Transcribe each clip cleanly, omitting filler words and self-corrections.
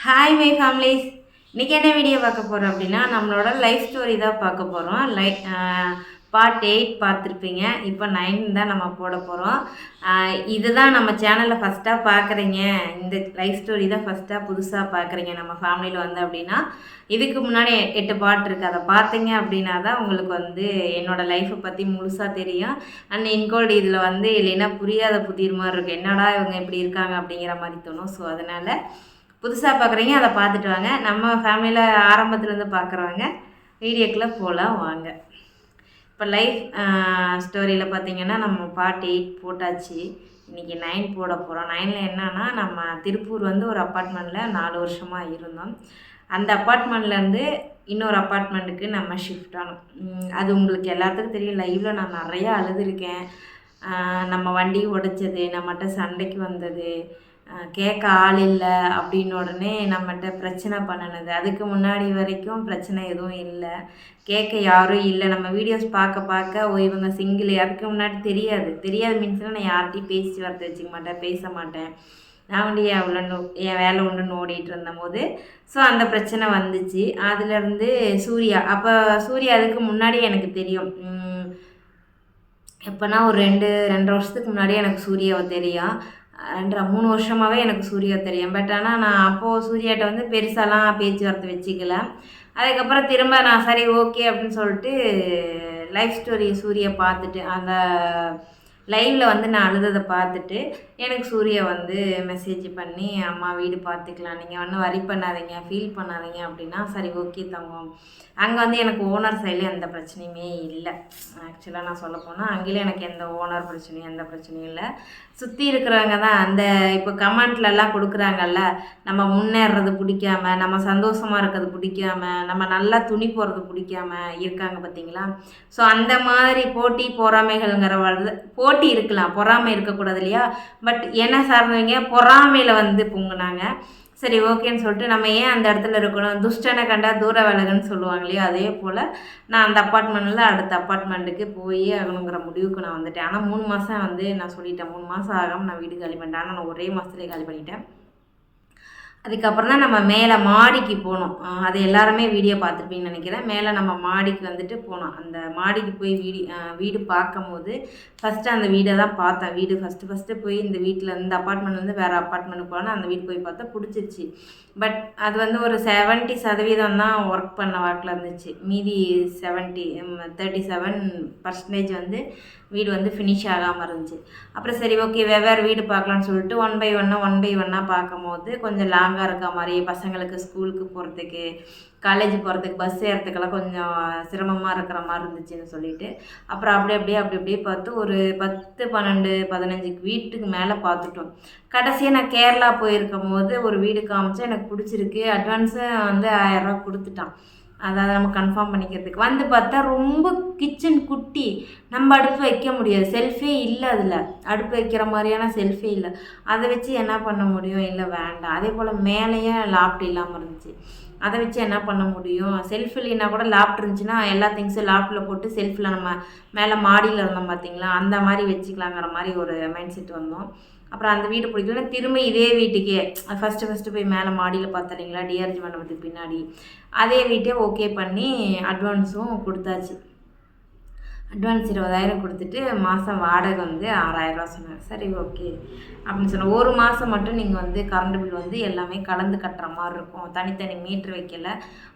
Hi my families. இன்றைக்கி என்ன video பார்க்க போகிறோம் அப்படின்னா, நம்மளோட லைஃப் ஸ்டோரி தான் பார்க்க போகிறோம். பார்ட் 8 பார்த்துருப்பீங்க. இப்போ 9 தான் நம்ம போட போகிறோம். இதுதான் நம்ம சேனலில் ஃபஸ்ட்டாக பார்க்குறீங்க, இந்த லைஃப் ஸ்டோரி தான் ஃபஸ்ட்டாக புதுசாக பார்க்குறீங்க நம்ம ஃபேமிலியில் வந்து அப்படின்னா, இதுக்கு முன்னாடி 8 பார்ட் இருக்குது. அதை பார்த்தீங்க அப்படின்னா தான் உங்களுக்கு வந்து என்னோடய லைஃப்பை பற்றி முழுசாக தெரியும். அண்ட் இன்கோல்டு இதில் வந்து இல்லைன்னா புரியாத புதிர் மாதிரி இருக்குது, என்னடா இவங்க இப்படி இருக்காங்க அப்படிங்கிற மாதிரி தோணும். ஸோ அதனால் புதுசாக பார்க்குறீங்க, அதை பார்த்துட்டு வாங்க. நம்ம ஃபேமிலியில் ஆரம்பத்துலேருந்து பார்க்குறவங்க வீடியோக்குள்ளே போகலாம் வாங்க. இப்போ லைஃப் ஸ்டோரியில் பார்த்திங்கன்னா நம்ம பார்ட் 8 போட்டாச்சு. இன்றைக்கி 9 போட போகிறோம். 9ல் என்னன்னா, நம்ம திருப்பூர் வந்து ஒரு அப்பார்ட்மெண்ட்டில் 4 வருஷமாக இருந்தோம். அந்த அப்பார்ட்மெண்ட்லேருந்து இன்னொரு அப்பார்ட்மெண்ட்டுக்கு நம்ம ஷிஃப்ட் ஆனோம். அது உங்களுக்கு எல்லாத்துக்கும் தெரியும். லைவில் நான் நிறையா அழுதுருக்கேன். நம்ம வண்டி உடைச்சது, நம்மகிட்ட சண்டைக்கு வந்தது, கேட்க ஆள் இல்லை அப்படின்னு உடனே நம்மகிட்ட பிரச்சனை பண்ணினது. அதுக்கு முன்னாடி வரைக்கும் பிரச்சனை எதுவும் இல்லை, கேட்க யாரும் இல்லை. நம்ம வீடியோஸ் பார்க்க இவங்க சிங்கிள். அதுக்கு முன்னாடி தெரியாது மீன்ஸ்னால் நான் யார்கிட்டையும் பேசி வரத்தை வச்சுக்க மாட்டேன், பேச மாட்டேன். நான் வந்து என் வேலை உண்டுன்னு ஓடிட்டு இருந்தபோது ஸோ அந்த பிரச்சனை வந்துச்சு. அதுலேருந்து சூர்யா, அப்போ சூர்யா அதுக்கு முன்னாடி எனக்கு தெரியும். எப்போனா ஒரு 2 வருஷத்துக்கு முன்னாடி எனக்கு சூர்யாவை தெரியும். 3 வருஷமாகவே எனக்கு சூர்யா தெரியும். பட் ஆனால் நான் அப்போது சூர்யாட்ட வந்து பெருசாலாம் பேச்சுவார்த்தை வச்சுக்கல. அதுக்கப்புறம் திரும்ப நான் சரி ஓகே அப்படின்னு சொல்லிட்டு லைஃப் ஸ்டோரி சூர்யா பார்த்துட்டு, அந்த லைவில் வந்து நான் அழுததை பார்த்துட்டு எனக்கு சூர்யா வந்து மெசேஜ் பண்ணி, அம்மா வீடு பார்த்துக்கலாம், நீங்கள் ஒன்றும் வரி பண்ணாதீங்க, ஃபீல் பண்ணாதீங்க அப்படின்னா, சரி ஓகே தங்கம். அங்கே வந்து எனக்கு ஓனர் சைடில் எந்த பிரச்சனையுமே இல்லை. ஆக்சுவலாக நான் சொல்லப்போனால் அங்கேயும் எனக்கு எந்த ஓனர் பிரச்சனையும் எந்த பிரச்சனையும் இல்லை. சுற்றி இருக்கிறவங்க தான் அந்த இப்போ கமெண்ட்லலாம் கொடுக்குறாங்கல்ல, நம்ம முன்னேறது பிடிக்காம, நம்ம சந்தோஷமாக இருக்கிறது பிடிக்காம, நம்ம நல்லா துணி போடுறது பிடிக்காம இருக்காங்க பார்த்தீங்களா. ஸோ அந்த மாதிரி போட்டி பொறாமைகள்ங்கிற போட்டி இருக்கலாம், பொறாமை இருக்கக்கூடாது இல்லையா. பட் என்ன சார்ந்தவங்க பொறாமையில் வந்து பொங்குனாங்க. சரி ஓகேன்னு சொல்லிட்டு நம்ம ஏன் அந்த இடத்துல இருக்கணும், துஷ்டனை கண்டா தூர விலகுன்னு சொல்லுவாங்க இல்லையா. அதே போல் நான் அந்த அப்பார்ட்மெண்ட்டில் அடுத்த அப்பார்ட்மெண்ட்டுக்கு போய் ஆகணுங்கிற முடிவுக்கு நான் வந்துட்டேன். ஆனால் 3 மாதம் வந்து நான் சொல்லிட்டேன், 3 மாதம் ஆகாமல் நான் வீடு காலி பண்ணிட்டேன். ஆனால் நான் ஒரே மாதத்துலேயே காலி பண்ணிட்டேன். அதுக்கப்புறம் தான் நம்ம மேலே மாடிக்கு போனோம். அது எல்லாருமே வீடியோ பார்த்துருப்பீங்கன்னு நினைக்கிறேன். மேலே நம்ம மாடிக்கு வந்துட்டு போனோம். அந்த மாடிக்கு போய் வீடு பார்க்கும் போது ஃபஸ்ட்டு அந்த வீடை தான் பார்த்தேன். வீடு ஃபஸ்ட்டு போய் இந்த வீட்டில் இந்த அப்பார்ட்மெண்ட்லேருந்து வேறு அப்பார்ட்மெண்ட்டுக்கு போனால் அந்த வீடு போய் பார்த்தா பிடிச்சிருச்சு. பட் அது வந்து ஒரு 70% தான் ஒர்க் பண்ண வாக்கில் இருந்துச்சு. மீதி 37% வந்து வீடு வந்து ஃபினிஷ் ஆகாமல் இருந்துச்சு. அப்புறம் சரி ஓகே வெவ்வேறு வீடு பார்க்கலான்னு சொல்லிட்டு ஒன் பை ஒன்னாக பார்க்கும்போது கொஞ்சம் லாங்காக இருக்க மாதிரி, பசங்களுக்கு ஸ்கூலுக்கு போகிறதுக்கு, காலேஜ் போகிறதுக்கு, பஸ் ஏறத்துக்கெல்லாம் கொஞ்சம் சிரமமாக இருக்கிற மாதிரி இருந்துச்சுன்னு சொல்லிட்டு அப்புறம் அப்படியே பார்த்து ஒரு 10, 12, 15 வீட்டுக்கு மேலே பார்த்துட்டோம். கடைசியாக நான் கேரளா போயிருக்கும் போது ஒரு வீடு காமிச்சா எனக்கு பிடிச்சிருக்கு. அட்வான்ஸை வந்து 1000 ரூபா கொடுத்துட்டான். அதாவது நம்ம கன்ஃபார்ம் பண்ணிக்கிறதுக்கு. வந்து பார்த்தா ரொம்ப கிச்சன் குட்டி, நம்ம அடுப்பு வைக்க முடியாது, செல்ஃபே இல்லை, அதில் அடுப்பு வைக்கிற மாதிரியான செல்ஃபே இல்லை. அதை வச்சு என்ன பண்ண முடியும், இல்லை வேண்டாம். அதே போல் மேலேயே லாப்ட் இல்லாமல் இருந்துச்சு, அதை வச்சு என்ன பண்ண முடியும். செல்ஃப் இல்லைன்னா கூட லாப்ட் இருந்துச்சுன்னா எல்லா திங்ஸும் லாப்டில் போட்டு செல்ஃபில் நம்ம மேலே மாடியில் இருந்தோம் பார்த்தீங்களா, அந்த மாதிரி வச்சுக்கலாங்கிற மாதிரி ஒரு மைண்ட் செட் வந்தோம். அப்புறம் அந்த வீடு பிடிக்கலன்னா திரும்ப இதே வீட்டுக்கே ஃபஸ்ட்டு போய் மேலே மாடியில் பார்த்துறீங்களா, டிஆர்ஜி மண்டபத்துக்கு பின்னாடி அதே வீட்டே ஓகே பண்ணி அட்வான்ஸும் கொடுத்தாச்சு. அட்வான்ஸ் 20,000 கொடுத்துட்டு மாதம் வாடகை வந்து 6,000 ரூபா சொன்னாங்க. சரி ஓகே அப்படின்னு சொன்னேன். ஒரு மாதம் மட்டும் நீங்கள் வந்து கரண்ட் பில் வந்து எல்லாமே கலந்து கட்டுற மாதிரி இருக்கும், தனித்தனி மீட்ரு வைக்கல,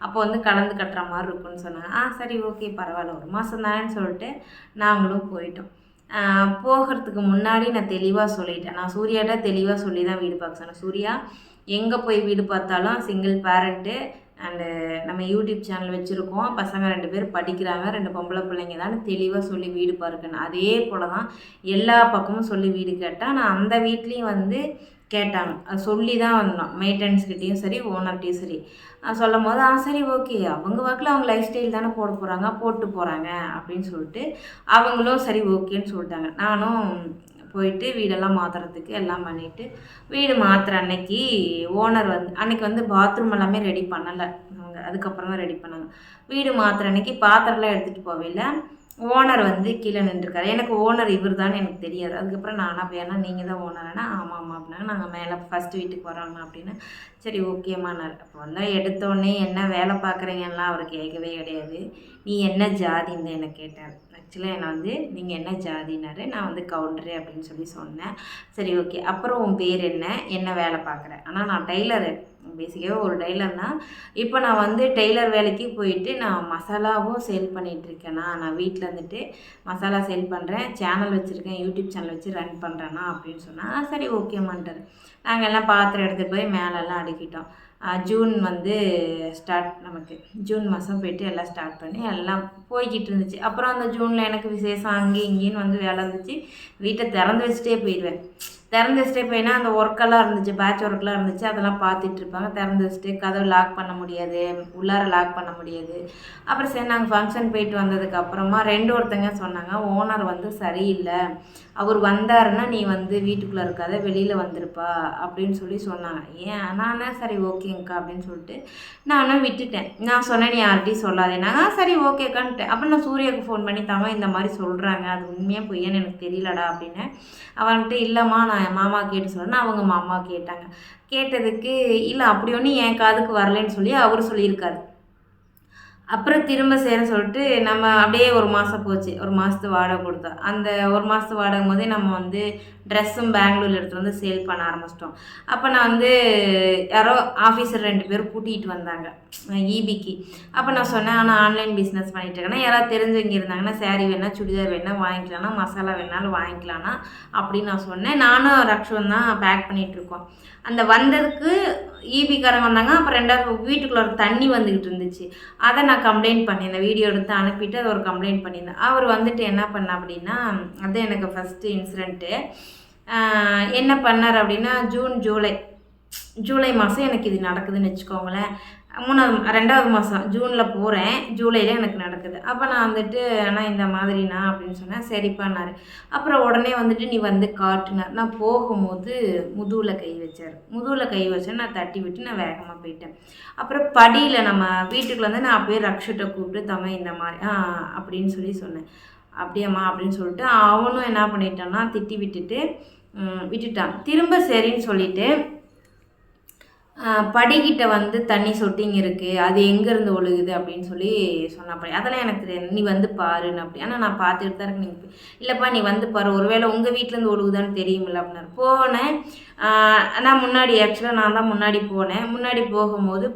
அப்போ வந்து கலந்து கட்டுற மாதிரி இருக்குன்னு சொன்னாங்க. சரி ஓகே பரவாயில்ல, ஒரு மாதம் தானேன்னு சொல்லிட்டு நாங்களும் போயிட்டோம். போகிறதுக்கு முன்னாடி நான் தெளிவாக சொல்லிட்டேன், நான் சூர்யாட்ட தெளிவாக சொல்லி தான் வீடு பார்க்க சொன்னேன். சூர்யா எங்கே போய் வீடு பார்த்தாலும் சிங்கிள் பேரண்ட்டு அண்டு நம்ம யூடியூப் சேனல் வச்சுருக்கோம், பசங்க 2 பேர் படிக்கிறாங்க, 2 பொம்பளை பிள்ளைங்க தான், தெளிவாக சொல்லி வீடு பார்க்கணும். அதே போல் தான் எல்லா பக்கமும் சொல்லி வீடு கேட்டால் நான் அந்த வீட்லேயும் வந்து கேட்டாங்க, அது சொல்லி தான் வந்தோம். மெயின்டெனன்ஸ்கிட்டையும் சரி ஓனர்கிட்டையும் சரி சொல்லும் போது சரி ஓகே அவங்க வாக்கில் அவங்க லைஃப் ஸ்டைல் தானே போட்டு போகிறாங்க அப்படின்னு சொல்லிட்டு அவங்களும் சரி ஓகேன்னு சொல்லிட்டாங்க. நானும் போயிட்டு வீடெல்லாம் மாற்றுறதுக்கு எல்லாம் பண்ணிவிட்டு வீடு மாற்றுற அன்னைக்கு ஓனர் வந்து அன்றைக்கி வந்து பாத்ரூம் எல்லாமே ரெடி பண்ணலை அவங்க, அதுக்கப்புறம் தான் ரெடி பண்ணாங்க. வீடு மாற்றுற அன்னைக்கு பாத்திரம்லாம் எடுத்துகிட்டு போகல, ஓனர் வந்து கீழே நின்றுருக்காரு. எனக்கு ஓனர் இவர் தான்னு எனக்கு தெரியாது. அதுக்கப்புறம் நானா போய் ஏன்னா நீங்கள் தான் ஓனரானா ஆமாம்மா அப்படின்னாங்க. நாங்கள் மேலே ஃபஸ்ட்டு வீட்டுக்கு வரோம்ண்ணா அப்படின்னு. சரி ஓகேம்மாண்ணாரு. அப்போ வந்து எடுத்தோடனே என்ன வேலை பார்க்குறீங்கலாம் அவர் கேட்கவே கிடையாது. நீ என்ன ஜாதின்னு எனக்கு கேட்டார். ஆக்சுவலாக என்னை வந்து நீங்கள் என்ன ஜாதினாரு. நான் வந்து கவுண்டரு அப்படின்னு சொல்லி சொன்னேன். சரி ஓகே. அப்புறம் உன் பேர் என்ன வேலை பார்க்குறேன். ஆனால் நான் டெய்லரு. பேசிக்காகவே ஒரு டெய்லர்னால் இப்போ நான் வந்து டெய்லர் வேலைக்கு போயிட்டு நான் மசாலாவும் சேல் பண்ணிகிட்ருக்கேன்னா நான் வீட்டில் இருந்துட்டு மசாலா சேல் பண்ணுறேன், சேனல் வச்சுருக்கேன், யூடியூப் சேனல் வச்சு ரன் பண்ணுறேன்னா அப்படின்னு சொன்னால் சரி ஓகேமான்ட்டார். நாங்கள் எல்லாம் பாத்திரம் எடுத்துகிட்டு போய் மேலெல்லாம் அடுக்கிட்டோம். ஜூன் வந்து நமக்கு ஜூன் மாதம் போய்ட்டு எல்லாம் ஸ்டார்ட் பண்ணி எல்லாம் போய்கிட்டு இருந்துச்சு. அப்புறம் அந்த ஜூனில் எனக்கு விசேஷம் அங்கேயும் இங்கேயும் வந்து வேலை இருந்துச்சு. வீட்டை திறந்து வச்சுட்டே போயிடுவேன். திறந்து வச்சுட்டே போயினா அந்த ஒர்க்கெல்லாம் இருந்துச்சு, பேட்ச் ஒர்க்கெலாம் இருந்துச்சு. அதெல்லாம் பார்த்துட்டு இருப்பாங்க. திறந்து வச்சுட்டு கதவு லாக் பண்ண முடியாது, உள்ளார லாக் பண்ண முடியாது. அப்புறம் சரி நாங்கள் ஃபங்க்ஷன் போயிட்டு வந்ததுக்கப்புறமா ஒருத்தங்க சொன்னாங்க, ஓனர் வந்து சரியில்லை, அவர் வந்தாருன்னா நீ வந்து வீட்டுக்குள்ளே இருக்காத, வெளியில் வந்திருப்பா அப்படின்னு சொல்லி சொன்னாங்க. ஏன் நானே சரி ஓகேங்க்கா அப்படின்னு சொல்லிட்டு நானும் விட்டுட்டேன். நான் சொன்னேன் நீ யார்கிட்டையும் சொல்லாதேன்னா சரி ஓகேக்கான்ட்டேன். அப்புறம் நான் சூர்யாவுக்கு ஃபோன் பண்ணி இந்த மாதிரி சொல்கிறாங்க, அது உண்மையாக பொய்யான்னு எனக்கு தெரியலடா அப்படின்னு. அவன்கிட்ட இல்லைம்மா நான் மாமா கேட்டு சொன்னேன்னா அவங்க மாமா கேட்டாங்க. கேட்டதுக்கு இல்லை அப்படி ஒன்றும் என் காதுக்கு வரலன்னு சொல்லி அவர் சொல்லியிருக்காரு. அப்புறம் திரும்ப செய்கிறேன்னு சொல்லிட்டு நம்ம அப்படியே ஒரு மாதம் போச்சு. ஒரு மாதத்து வாடகை கொடுத்தா. அந்த ஒரு மாதத்து வாடகைம் போதே நம்ம வந்து ட்ரெஸ்ஸும் பெங்களூரில் எடுத்துகிட்டு வந்து சேல் பண்ண ஆரம்பிச்சிட்டோம். அப்போ நான் வந்து யாரோ ஆஃபீஸர் 2 பேர் கூட்டிகிட்டு வந்தாங்க ஈபிக்கு. அப்போ நான் சொன்னேன் ஆனால் ஆன்லைன் பிஸ்னஸ் பண்ணிகிட்ருக்கேன்னா யாராவது தெரிஞ்சவங்க இருந்தாங்கன்னா சேரீ வேணால் சுடிதார் வேணால் வாங்கிக்கலாம்னா மசாலா வேணாலும் வாங்கிக்கலாம்னா அப்படின்னு நான் சொன்னேன். நானும் ரக்ஷும் தான் பேக் பண்ணிகிட்ருக்கோம். அந்த வந்ததுக்கு ஈபிக்காரங்க வந்தாங்க. அப்புறம் 2வது வீட்டுக்குள்ளே ஒரு தண்ணி வந்துக்கிட்டு இருந்துச்சு. அதை நான் கம்ப்ளைண்ட் பண்ணியிருந்தேன். வீடியோ எடுத்து அனுப்பிட்டு அதை ஒரு கம்ப்ளைண்ட் பண்ணியிருந்தேன். அவர் வந்துட்டு என்ன பண்ண அப்படின்னா அது எனக்கு ஃபஸ்ட்டு இன்சிடெண்ட்டு. என்ன பண்ணார் அப்படின்னா ஜூலை மாதம் எனக்கு இது நடக்குதுன்னு வச்சுக்கோங்களேன். 2வது மாதம் ஜூனில் போகிறேன், ஜூலையில் எனக்கு நடக்குது. அப்போ நான் வந்துட்டு ஆனால் இந்த மாதிரிண்ணா அப்படின்னு சொன்னேன். சரிப்பான்னாரு. அப்புறம் உடனே வந்துட்டு நீ வந்து காட்டுனார். நான் போகும்போது முதுகில் கை வச்சார். முதுகில் கை வச்சேன். நான் தட்டி விட்டு நான் வேகமாக போயிட்டேன். அப்புறம் படியில் நம்ம வீட்டுக்குள்ள வந்து நான் அப்படியே ரக்ஷிட்ட கூப்பிட்டு இந்த மாதிரி அப்படின்னு சொல்லி சொன்னேன். அப்படியாம்மா அப்படின்னு சொல்லிட்டு அவனும் என்ன பண்ணிட்டான்னா திட்டி விட்டுட்டான். திரும்ப சரின்னு சொல்லிவிட்டு படிக்கிட்ட வந்து தண்ணி சொட்டிங் இருக்குது, அது எங்கேருந்து ஒழுகுது அப்படின்னு சொல்லி சொன்னாப்படி. அதெல்லாம் எனக்கு தெரியாது, நீ வந்து பாருன்னு அப்படி. ஆனால் நான் பார்த்துட்டு தான் இருக்கு. நீங்கள் இல்லைப்பா நீ வந்து பாரு, ஒருவேளை உங்கள் வீட்டிலேருந்து ஒழுகுதான்னு தெரியுமில்ல அப்படின்னாரு. போனேன். நான் முன்னாடி ஆக்சுவலாக நான் தான் முன்னாடி போனேன். முன்னாடி போகும்போது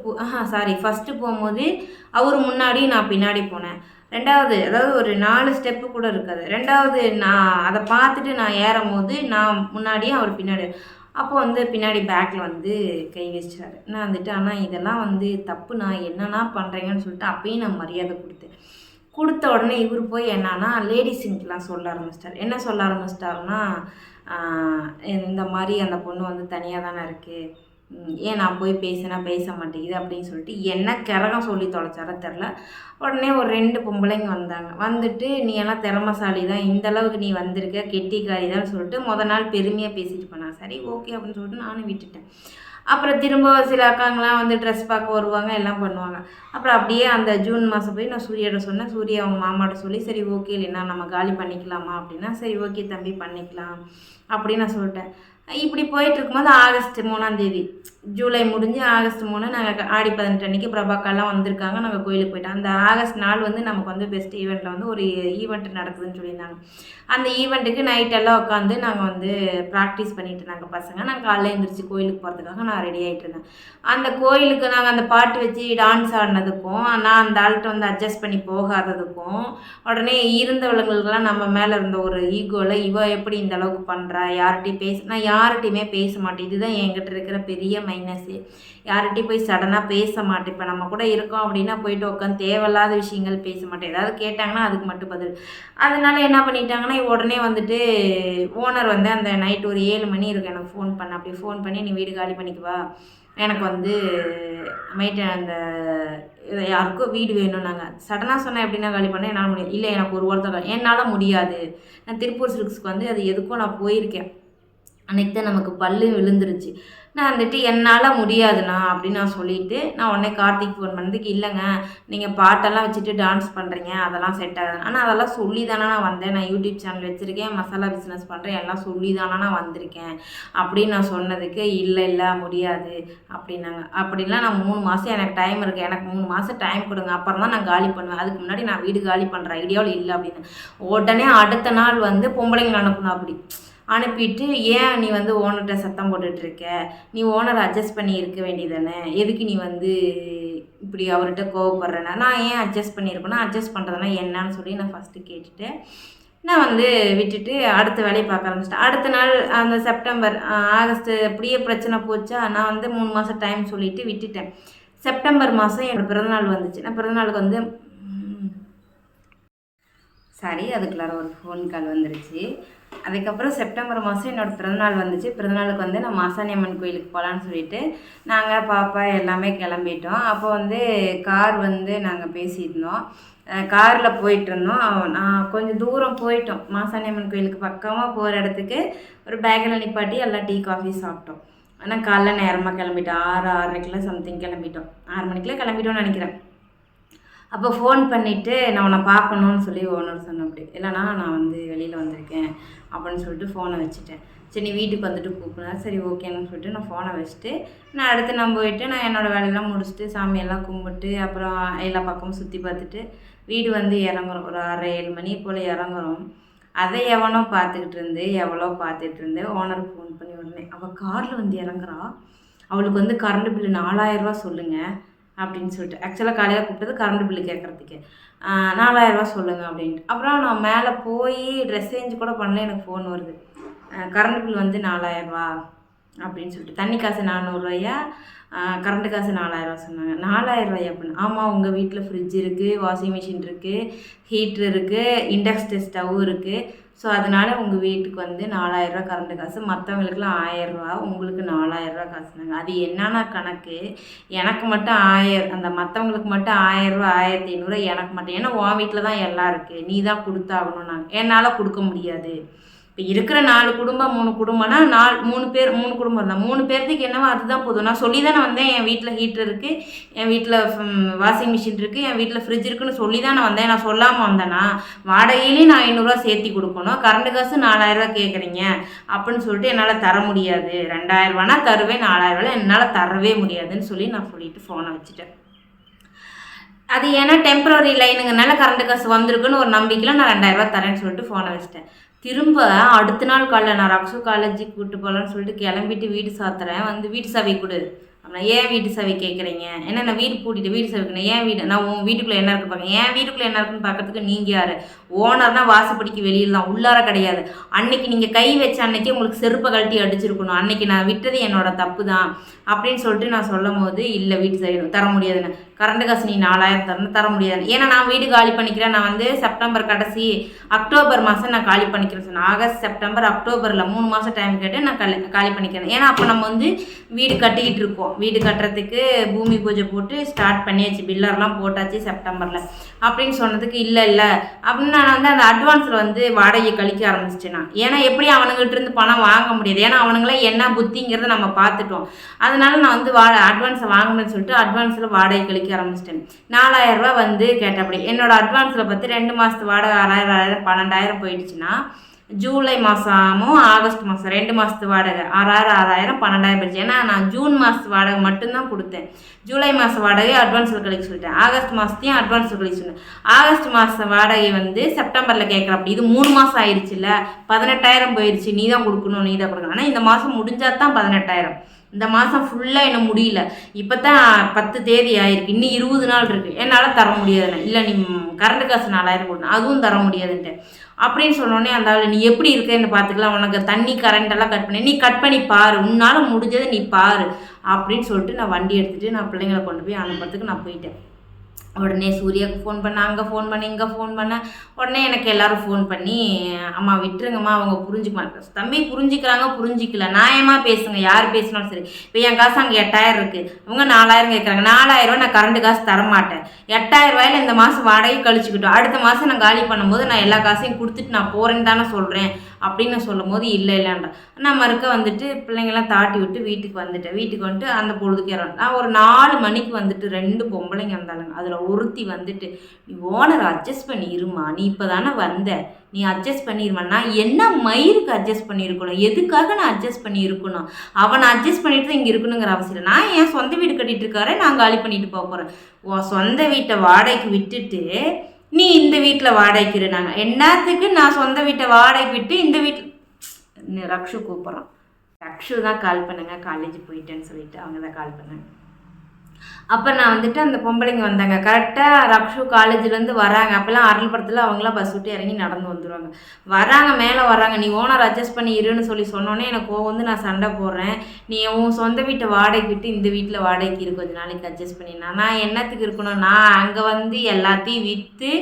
ஃபஸ்ட்டு போகும்போது அவர் முன்னாடி நான் பின்னாடி போனேன். 2வது அதாவது ஒரு 4 ஸ்டெப்பு கூட இருக்காது. 2வது நான் அதை பார்த்துட்டு நான் ஏறும்போது நான் முன்னாடியும் அவர் பின்னாடி. அப்போ வந்து பின்னாடி பேக்கில் வந்து கை வச்சிட்டாரு. நான் வந்துட்டு ஆனால் இதெல்லாம் வந்து தப்பு, நான் என்னென்னா பண்ணுறீங்கன்னு சொல்லிட்டு அப்பயும் நான் மரியாதை கொடுத்த உடனே இவர் போய் என்னன்னா லேடிஸுங்கெலாம் சொல்ல ஆரம்பிச்சிட்டார். என்ன சொல்ல ஆரம்பிச்சிட்டாருன்னா இந்த மாதிரி அந்த பொண்ணு வந்து தனியாக தானே இருக்குது, ஏன் நான் போய் பேசினா பேச மாட்டேங்குது அப்படின்னு சொல்லிட்டு என்ன கிரகம் சொல்லி தொலைச்சாரோ தெரில. உடனே ஒரு 2 பொம்பளைங்க வந்தாங்க. வந்துட்டு நீ எல்லாம் திறமசாலி தான், இந்தளவுக்கு நீ வந்திருக்க, கெட்டிக்காரி தான் சொல்லிட்டு நாள் பெருமையாக பேசிட்டு போனாங்க. சரி ஓகே அப்படின்னு சொல்லிட்டு நானும் விட்டுட்டேன். அப்புறம் திரும்ப சில அக்காங்களாம் வந்து ட்ரெஸ் பார்க்க வருவாங்க, எல்லாம் பண்ணுவாங்க. அப்புறம் அப்படியே அந்த ஜூன் மாதம் போய் நான் சூர்யாட்ட சொன்னேன். சூர்யா அவங்க மாமாட்ட சொல்லி சரி ஓகே இல்லைன்னா நம்ம காலி பண்ணிக்கலாமா அப்படின்னா சரி ஓகே தம்பி பண்ணிக்கலாம் அப்படின்னு நான் சொல்லிட்டேன். இப்படி போயிட்டு இருக்கும்போது ஆகஸ்ட் 3ஆம் தேதி, ஜூலை முடிஞ்சு ஆகஸ்ட் 3 நாங்கள் ஆடி 18 அன்றைக்கி பிரபாக்காலாம் வந்திருக்காங்க. நாங்கள் கோயிலுக்கு போயிட்டோம். அந்த ஆகஸ்ட் நாள் வந்து நமக்கு வந்து பெஸ்ட் ஈவெண்ட்டில் வந்து ஒரு ஈவெண்ட் நடக்குதுன்னு சொல்லியிருந்தாங்க. அந்த ஈவெண்ட்டுக்கு நைட்டெல்லாம் உட்காந்து நாங்கள் வந்து ப்ராக்டிஸ் பண்ணிட்டு இருந்தாங்க பசங்க. நான் காலையில் எழுந்திரிச்சு கோயிலுக்கு போகிறதுக்காக நான் ரெடி ஆகிட்டு இருந்தேன். அந்த கோயிலுக்கு நாங்கள் அந்த பாட்டு வச்சு டான்ஸ் ஆடினதுக்கும் நான் அந்த ஆள்கிட்ட வந்து அட்ஜஸ்ட் பண்ணி போகாததுக்கும் உடனே இருந்தவங்களுக்கெல்லாம் நம்ம மேலே இருந்த ஒரு ஈகோவில் இவ எப்படி இந்த அளவுக்கு பண்ணுறா, நான் யார்கிட்டையுமே பேச மாட்டேன். இதுதான் என்கிட்ட இருக்கிற பெரிய மைனஸு. யார்கிட்டையும் போய் சடனாக பேச மாட்டேன். இப்போ நம்ம கூட இருக்கோம் அப்படின்னா போயிட்டு உட்காந்து தேவையில்லாத விஷயங்கள் பேச மாட்டேன். ஏதாவது கேட்டாங்கன்னா அதுக்கு மட்டும் பதில். அதனால என்ன பண்ணிட்டாங்கன்னா உடனே வந்துட்டு ஓனர் வந்து அந்த நைட் ஒரு 7 மணி இருக்கும் எனக்கு ஃபோன் பண்ண. அப்படி ஃபோன் பண்ணி நீ வீடு காலி பண்ணிக்குவா, எனக்கு வந்து அந்த யாருக்கோ வீடு வேணும். நாங்கள் சடனாக சொன்னேன் எப்படின்னா காலி பண்ண என்னால் முடியாது. இல்லை எனக்கு ஒரு வாரத்தை என்னால் முடியாது, நான் திருப்பூர் சில்க்ஸ்க்கு வந்து அது எதுக்கும் நான் போயிருக்கேன், அன்றைக்கி தான் நமக்கு பல்லு விழுந்துருச்சு. நான் வந்துட்டு என்னால் முடியாதுண்ணா அப்படின்னு நான் சொல்லிவிட்டு நான் உடனே கார்த்திக் ஃபோன் பண்ணதுக்கு, இல்லைங்க நீங்கள் பாட்டெல்லாம் வச்சுட்டு டான்ஸ் பண்ணுறீங்க, அதெல்லாம் செட் ஆகுது. ஆனால் அதெல்லாம் சொல்லி தானே நான் வந்தேன், நான் யூடியூப் சேனல் வச்சுருக்கேன், மசாலா பிஸ்னஸ் பண்ணுறேன், எல்லாம் சொல்லி தானே நான் வந்திருக்கேன் அப்படின்னு நான் சொன்னதுக்கு, இல்லை முடியாது அப்படின்னாங்க. அப்படின்லாம் நான் 3 மாதம் எனக்கு டைம் இருக்குது, எனக்கு 3 மாதம் டைம் கொடுங்க, அப்புறம் தான் நான் காலி பண்ணுவேன், அதுக்கு முன்னாடி நான் வீடு காலி பண்ணுற ஐடியாவில் இல்லை அப்படின்னு. உடனே அடுத்த நாள் வந்து பொம்பளைங்களை அனுப்பணும். அப்படி அனுப்பிட்டு, ஏன் நீ வந்து ஓனர்கிட்ட சத்தம் போட்டுட்ருக்க, நீ ஓனரை அட்ஜஸ்ட் பண்ணி இருக்க வேண்டியதானே, எதுக்கு நீ வந்து இப்படி அவர்கிட்ட கோவப்படுறேன்னா, நான் ஏன் அட்ஜஸ்ட் பண்ணியிருப்பேன்னா, அட்ஜஸ்ட் பண்ணுறதுனா என்னன்னு சொல்லி நான் ஃபஸ்ட்டு கேட்டுட்டு நான் வந்து விட்டுட்டு அடுத்த வேலையை பார்க்க ஆரம்பிச்சிட்டேன். அடுத்த நாள் அந்த செப்டம்பர் ஆகஸ்ட்டு அப்படியே பிரச்சனை போச்சா, நான் வந்து 3 மாதம் டைம் சொல்லிவிட்டு விட்டுட்டேன். செப்டம்பர் மாதம் என்னோடய பிறந்தநாள் வந்துச்சு. நான் பிறந்தநாளுக்கு வந்து அதுக்குள்ளார ஒரு ஃபோன் கால் வந்துருச்சு. அதுக்கப்புறம் செப்டம்பர் மாதம் என்னோடய பிறந்தநாள் வந்துச்சு. பிறந்தநாளுக்கு வந்து நான் மாசாணி அம்மன் கோயிலுக்கு போகலான்னு சொல்லிட்டு நாங்கள் பாப்பா எல்லாமே கிளம்பிட்டோம். அப்போ வந்து கார் வந்து நாங்கள் பேசியிருந்தோம். காரில் போயிட்டுருந்தோம். நான் கொஞ்சம் தூரம் போயிட்டோம். மாசாணி அம்மன் கோயிலுக்கு பக்கமாக போகிற இடத்துக்கு ஒரு பேக்கில் நிப்பாட்டி எல்லாம் டீ காஃபி சாப்பிட்டோம். ஆனால் காலைல நேரமாக கிளம்பிட்டோம். 6:30 சம்திங் கிளம்பிட்டோம். 6 மணிக்கெலாம் கிளம்பிட்டோன்னு நினைக்கிறேன். அப்போ ஃபோன் பண்ணிவிட்டு நான் உன்னை பார்க்கணுன்னு சொல்லி ஓனர் சொன்னேன். அப்படி இல்லைனா நான் வந்து வெளியில் வந்திருக்கேன் அப்படின்னு சொல்லிட்டு ஃபோனை வச்சுட்டேன். சரி நீ வீட்டுக்கு வந்துட்டு கூப்பிடுங்க, சரி ஓகேன்னு சொல்லிட்டு நான் ஃபோனை வச்சுட்டு நான் அடுத்து நான் போயிட்டு நான் என்னோடய வேலையெல்லாம் முடிச்சுட்டு சாமியெல்லாம் கும்பிட்டு அப்புறம் எல்லா பக்கமும் சுற்றி பார்த்துட்டு வீடு வந்து இறங்குறோம். ஒரு 6-7 மணி போல் இறங்குறோம். அதை எவ்வளோ பார்த்துட்டு இருந்து ஓனருக்கு ஃபோன் பண்ணி உடனே அவள் காரில் வந்து இறங்குறா, அவளுக்கு வந்து கரண்ட் பில்லு 4000 சொல்லுங்கள் அப்படின்னு சொல்லிட்டு. ஆக்சுவலாக காலையில் கூப்பிட்டது கரண்ட் பில்லு கேட்குறதுக்கு. 4000 சொல்லுங்கள் அப்படின்ட்டு. அப்புறம் நான் மேலே போய் ட்ரெஸ் சேஞ்ச் கூட பண்ணல, எனக்கு ஃபோன் வருது, கரண்ட் பில் வந்து 4000 அப்படின்னு சொல்லிட்டு. தண்ணி காசு 400 கரண்ட்டு காசு 4000 சொன்னாங்க. 4000 அப்படின்னு. ஆமாம், உங்கள் வீட்டில் ஃப்ரிட்ஜ் இருக்குது, வாஷிங் மிஷின் இருக்குது, ஹீட்ரு இருக்குது, இண்டக்ஷன் ஸ்டவ் இருக்குது, ஸோ அதனால் உங்கள் வீட்டுக்கு வந்து 4000 கரண்ட்டு காசு, மற்றவங்களுக்குலாம் 1000, உங்களுக்கு 4000 காசுனாங்க. அது என்னென்ன கணக்கு, எனக்கு மட்டும் 1000, அந்த மற்றவங்களுக்கு மட்டும் 1000, 1500, எனக்கு மட்டும். ஏன்னா உன் வீட்டில் தான் எல்லாம் இருக்குது, நீ தான் கொடுத்தாகணும். நாங்கள் என்னால் கொடுக்க முடியாது. இப்போ இருக்கிற 4 குடும்பம் 3 குடும்பம்னா 3 பேர் 3 குடும்பம் தான், 3 பேர்த்துக்கு என்னவோ அதுதான் போதும். நான் சொல்லி தானே வந்தேன், என் வீட்டில் ஹீட்டர் இருக்குது, என் வீட்டில் வாஷிங் மிஷின் இருக்குது, என் வீட்டில் ஃப்ரிட்ஜ் இருக்குன்னு சொல்லி தானே வந்தேன். நான் சொல்லாமல் வந்தேன்னா வாடகையிலேயும் நான் 500 சேர்த்தி கொடுக்கணும், கரண்ட் காசு 4000 கேட்குறீங்க அப்படின்னு சொல்லிட்டு என்னால் தர முடியாது. 2000 தருவேன், 4000 என்னால் தரவே முடியாதுன்னு சொல்லி நான் சொல்லிட்டு ஃபோனை வச்சுட்டேன். அது ஏன்னா டெம்பரரி லைனுங்கனால கரண்ட் காசு வந்திருக்குன்னு ஒரு நம்பிக்கையில் நான் 2000 தரேன்னு சொல்லிட்டு ஃபோனை வச்சுட்டேன். திரும்ப அடுத்த நாள் காலைல நான் ரக்ஷு காலேஜுக்கு கூப்பிட்டு போகலான்னு சொல்லிட்டு கிளம்பிட்டு வீடு சாத்துறேன். வந்து வீட்டு சாவி கொடு. நான் ஏன் வீட்டு சாவி கேட்குறீங்க, ஏன்னா நான் வீடு பூட்டிட்டு வீடு சாவி வைக்கணும், ஏன் வீடு, நான் உன் வீட்டுக்குள்ளே என்ன இருக்குன்னு பார்க்க, என் வீட்டுக்குள்ளே என்ன இருக்குன்னு பார்க்கறதுக்கு நீங்கள் யார்? ஓனர்னால் வாசப்படிக்கு வெளியில் தான், உள்ளார கிடையாது. அன்னைக்கு நீங்கள் கை வச்ச அன்னைக்கு உங்களுக்கு செருப்பை கழட்டி அடிச்சிருக்கணும், அன்னைக்கு நான் விட்டது என்னோட தப்பு தான் அப்படின்னு சொல்லிட்டு நான் சொல்லும் போது, இல்லை வீட்டு சாவி தர முடியாதுன்னு, கரண்ட் காசு நீ 4000 தர முடியாது. ஏன்னா நான் வீடு காலி பண்ணிக்கிறேன், நான் வந்து செப்டம்பர் கடைசி அக்டோபர் மாதம் நான் காலி பண்ணிக்கிறேன் சொன்னேன். ஆகஸ்ட் செப்டம்பர் அக்டோபரில் 3 மாதம் டைம் கேட்டு நான் காலி பண்ணிக்கிறேன். ஏன்னா அப்போ நம்ம வந்து வீடு கட்டிக்கிட்டு இருக்கோம், வீடு கட்டுறதுக்கு பூமி பூஜை போட்டு ஸ்டார்ட் பண்ணியாச்சு, பில்லர்லாம் போட்டாச்சு செப்டம்பரில் அப்படின்னு சொன்னதுக்கு, இல்லை அப்படின்னு நான் வந்து அந்த அட்வான்ஸில் வந்து வாடகையை கழிக்க ஆரம்பிச்சிட்டேன் நான். ஏன்னா எப்படி அவனுங்கிட்ட இருந்து பணம் வாங்க முடியாது, ஏன்னா அவனுங்களாம் என்ன புத்திங்கிறத நம்ம பார்த்துட்டோம். அதனால நான் வந்து அட்வான்ஸை வாங்கணும்னு சொல்லிட்டு அட்வான்ஸில் வாடகை கழிக்க ஆரம்பிச்சிட்டேன். 4000 வந்து கேட்டபடி என்னோட அட்வான்ஸில் பார்த்து 2 மாதத்து வாடகை 6000 12000 போயிடுச்சுன்னா, ஜூலை மாதமும் ஆகஸ்ட் மாதம் 2 மாதத்து வாடகை 6000 12000 போயிடுச்சு. ஏன்னா நான் ஜூன் மாதத்து வாடகை மட்டும்தான் கொடுத்தேன், ஜூலை மாதம் வாடகை அட்வான்ஸில் கழிக்க சொல்லிட்டேன், ஆகஸ்ட் மாதத்தையும் அட்வான்ஸில் கழிக்க சொன்னேன். ஆகஸ்ட் மாதம் வாடகை வந்து செப்டம்பரில் கேட்குற. அப்படி இது 3 மாதம் ஆயிடுச்சுல்ல, 18000 போயிடுச்சு, நீ தான் கொடுக்கணும், நீ தான் கொடுக்கணும். ஆனால் இந்த மாதம் முடிஞ்சால் தான் 18000, இந்த மாதம் ஃபுல்லாக என்ன முடியல, இப்போ தான் 10 தேதி ஆயிருக்கு, இன்னும் 20 நாள் இருக்குது, என்னால் தர முடியாதுண்ணே. இல்லை நீ கரண்ட் காசு 4000 கொடுக்கணும், அதுவும் தர முடியாதுன்ட்டு அப்படின்னு சொன்னோடனே அந்த ஆள், நீ எப்படி இருக்கேன்னு பார்த்துக்கலாம், உனக்கு தண்ணி கரண்டெல்லாம் கட் பண்ணி நீ கட் பண்ணி பாரு, உன்னால் முடிஞ்சதை நீ பாரு அப்படின்னு சொல்லிட்டு நான் வண்டி எடுத்துகிட்டு நான் பிள்ளைங்களை கொண்டு போய் அனுப்புறதுக்கு நான் போயிட்டேன். உடனே சூர்யாவுக்கு ஃபோன் பண்ண, அங்கே ஃபோன் பண்ண, இங்கே ஃபோன் பண்ண. உடனே எனக்கு எல்லோரும் ஃபோன் பண்ணி, அம்மா விட்டுருங்கம்மா, அவங்க புரிஞ்சுக்க மாட்டேன். தம்பி புரிஞ்சிக்கிறாங்க, புரிஞ்சிக்கல, நியாயமாக பேசுங்க, யார் பேசினாலும் சரி. இப்போ என் காசு அங்கே 8000 இருக்குது, அவங்க 4000 கேட்குறாங்க, 4000 நான் கரண்ட் காசு தரமாட்டேன். 8000 இந்த மாதம் வாடகை கழிச்சுக்கிட்டோம், அடுத்த மாதம் நான் காலி பண்ணும்போது நான் எல்லா காசையும் கொடுத்துட்டு நான் போகிறேன்னு தானே சொல்கிறேன் அப்படின்னு சொல்லும் போது இல்லைன்றா. நான் மறுக்க வந்துட்டு பிள்ளைங்கள்லாம் தாட்டி விட்டு வீட்டுக்கு வந்துட்டேன். வீட்டுக்கு வந்துட்டு அந்த பொழுதுக்கு நான் ஒரு 4 மணிக்கு வந்துட்டு 2 பொம்பளைங்க வந்தாளுங்க. அதில் ஒருத்தி வந்துட்டு, நீ ஓனர் அட்ஜஸ்ட் பண்ணி இருமா, நீ இப்போ தானே வந்த, நீ அட்ஜஸ்ட் பண்ணிருமா. நான் என்ன மயிருக்கு அட்ஜஸ்ட் பண்ணியிருக்கணும், எதுக்காக நான் அட்ஜஸ்ட் பண்ணி இருக்கணும், அவனை அட்ஜஸ்ட் பண்ணிட்டு தான் இங்கே இருக்கணுங்கிற அவசியம் இல்லை. நான் என் சொந்த வீடு கட்டிட்டு இருக்காரு, நான் காலி பண்ணிட்டு போக போகிறேன். உன் சொந்த வீட்டை வாடகைக்கு விட்டுட்டு நீ இந்த வீட்டில் வாடகைக்கு இரு. நாங்கள் என்னத்துக்கு நான் சொந்த வீட்டை வாடகைக்கு விட்டு இந்த வீட்டில் ரக்ஷு கூப்பிட்றோம். ரக்ஷு தான் கால் பண்ணுங்க, காலேஜ் போயிட்டேன்னு சொல்லிட்டு அவங்க தான் கால் பண்ணாங்க. அப்போ நான் வந்துட்டு அந்த பொம்பளைங்க வந்தாங்க. கரெக்டாக ரக்ஷு காலேஜ்லேருந்து வராங்க. அப்போல்லாம் அருள்புரத்தில் அவங்களாம் பஸ் விட்டு இறங்கி நடந்து வந்துடுவாங்க. வராங்க, மேலே வராங்க. நீ ஓனர் அட்ஜஸ்ட் பண்ணி இருன்னு சொன்னோன்னே எனக்கு வந்து நான் சண்டை போடுறேன். நீ உன் சொந்த வீட்டை வாடகைக்கு விட்டு இந்த வீட்டில் வாடகைக்கு இரு, கொஞ்சம் நாளைக்கு அட்ஜஸ்ட் பண்ணினா. நான் என்னத்துக்கு இருக்கணும், நான் அங்கே வந்து எல்லாத்தையும் விற்று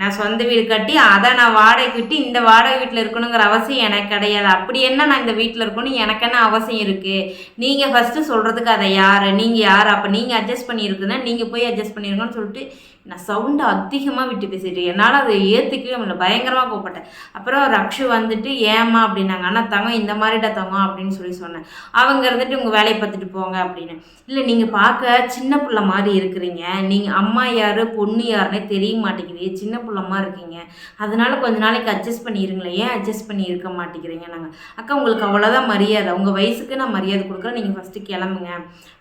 நான் சொந்த வீடு கட்டி அதை நான் வாடகைக்கு விட்டு இந்த வாடகை வீட்டில் இருக்கணுங்கிற அவசியம் எனக்கு கிடையாது. அப்படி என்ன நான் இந்த வீட்டில் இருக்கணும், எனக்கு என்ன அவசியம் இருக்குது? நீங்கள் ஃபஸ்ட்டு சொல்கிறதுக்கு அதை யார், நீங்கள் யார், அப்போ நீங்கள் அட்ஜஸ்ட் பண்ணியிருக்குன்னா நீங்கள் போய் அட்ஜஸ்ட் பண்ணியிருக்கோன்னு சொல்லிட்டு நான் சவுண்டு அதிகமாக விட்டு பேசிட்டு என்னால் அதை ஏற்றுக்கவே முடியல, பயங்கரமாக கூப்பிட்டேன். அப்புறம் ரக்ஷு வந்துட்டு ஏமா அப்படின்னாங்க. ஆனால் தங்கம் இந்த மாதிரிடா தங்கம் அப்படின்னு சொன்னேன். அவங்க இருந்துட்டு உங்கள் வேலையை பார்த்துட்டு போங்க அப்படின்னு. இல்லை நீங்கள் பார்க்க சின்ன பிள்ளை மாதிரி இருக்கிறீங்க, நீங்கள் அம்மா யார் பொண்ணு யாருன்னே தெரிய மாட்டேங்குது, சின்ன பிள்ளை மாதிரி இருக்கீங்க, அதனால கொஞ்ச நாளைக்கு அட்ஜஸ்ட் பண்ணிடுங்களேன், ஏன் அட்ஜஸ்ட் பண்ணி இருக்க மாட்டேங்கிறீங்க. நாங்கள் அக்கா உங்களுக்கு அவ்வளோதான் மரியாதை, உங்கள் வயசுக்கு நான் மரியாதை கொடுக்குறேன், நீங்கள் ஃபஸ்ட்டு கிளம்புங்க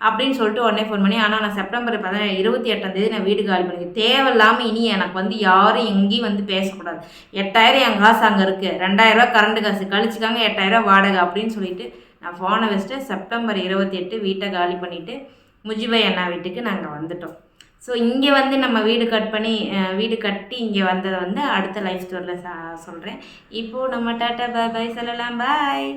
அப்படின்னு சொல்லிட்டு உடனே ஃபோன் பண்ணி. ஆனால் நான் செப்டம்பர் 28 நான் வீடு காலி பண்ணி தேவையில்லாமல் இனி எனக்கு வந்து யாரும் எங்கேயும் வந்து பேசக்கூடாது. 8000 என் காசு அங்கே இருக்குது, 2000 கரண்ட் காசு கழிச்சிக்காங்க, 8000 வாடகை அப்படின்னு சொல்லிட்டு நான் ஃபோனை வச்சுட்டு செப்டம்பர் 28 வீட்டை காலி பண்ணிவிட்டு முஜிபாய் அண்ணா வீட்டுக்கு நாங்கள் வந்துட்டோம். ஸோ இங்கே வந்து நம்ம வீடு கட்டி இங்கே வந்ததை வந்து அடுத்த லைஃப் ஸ்டோரியில் சொல்கிறேன். இப்போது நம்ம டாட்டா பாய் சொல்லலாம். பாய்.